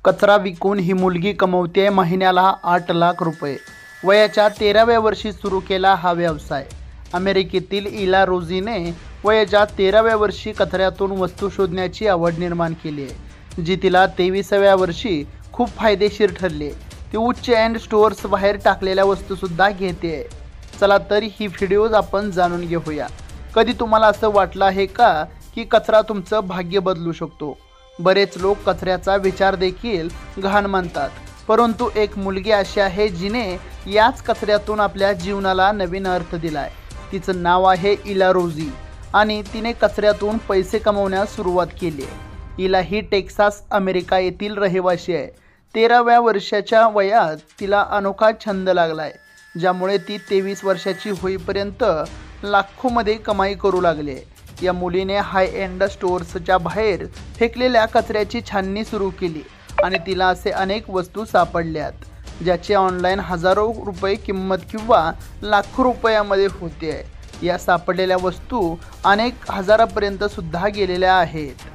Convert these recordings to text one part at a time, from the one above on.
कचरा विकून ही मुलगी कमवते महिन्याला 8 लाख रुपये। वयाच्या 13व्या वर्षी सुरू केला हा व्यवसाय। अमेरिकेतील इला रोझीने वयाच्या 13व्या वर्षी कचऱ्यातून वस्तू शोधण्याची आवड निर्माण केली आहे, जी तिला 23व्या वर्षी खूप फायदेशीर ठरली। ती उच्च एंड स्टोअर्स बाहेर टाकलेल्या वस्तूसुद्धा घेते। चला तर ही व्हिडिओज आपण जाणून घेऊया। कधी तुम्हाला असं वाटलं आहे का की कचरा तुमचं भाग्य बदलू शकतो? बरेच लोक कचऱ्याचा विचार देखील घाण मानतात, परंतु एक मुलगी अशी आहे जिने याच कचऱ्यातून आपल्या जीवनाला नवीन अर्थ दिलाय। तिचं नाव आहे इला रोझी आणि तिने कचऱ्यातून पैसे कमवण्यास सुरुवात केली आहे। इला ही टेक्सास अमेरिका येथील रहिवासी आहे। 13व्या वर्षाच्या वयात तिला अनोखा छंद लागलाय, ज्यामुळे ती 23 वर्षाची होईपर्यंत लाखोमध्ये कमाई करू लागली। या मुलीने हाय एंड स्टोअर्सच्या बाहेर फेकलेल्या कचऱ्याची छाननी सुरू केली आणि तिला असे अनेक वस्तू सापडल्यात, ज्याची ऑनलाईन हजारो रुपये किंमत किंवा लाखो रुपयामध्ये होते। या सापडलेल्या वस्तू अनेक हजारापर्यंत सुद्धा गेलेल्या आहेत।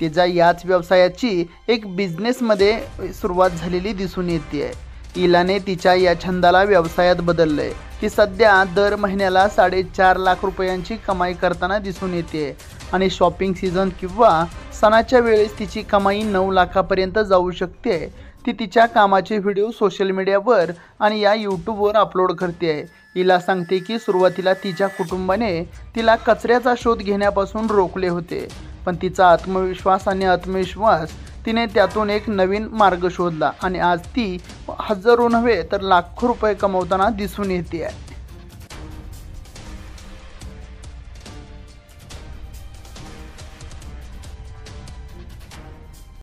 तिचा याच व्यवसायाची एक बिझनेसमध्ये सुरुवात झालेली दिसून येते। इलाने तिच्या या छंदाला व्यवसायात बदललंय। ती सध्या दर महिन्याला 4.5 लाख रुपयांची कमाई करताना दिसून येते आणि शॉपिंग सीझन किंवा सणाच्या वेळेस तिची कमाई 9 लाखापर्यंत जाऊ शकते। ती तिच्या कामाचे व्हिडिओ सोशल मीडियावर आणि या यूट्यूबवर अपलोड करते। इला सांगते की सुरुवातीला तिच्या कुटुंबाने तिला कचऱ्याचा शोध घेण्यापासून रोखले होते, पण तिचा आत्मविश्वास तिने त्यातून एक नवीन मार्ग शोधला आणि आज ती हजारो नव्हे तर लाखो रुपये कमवताना दिसून येते।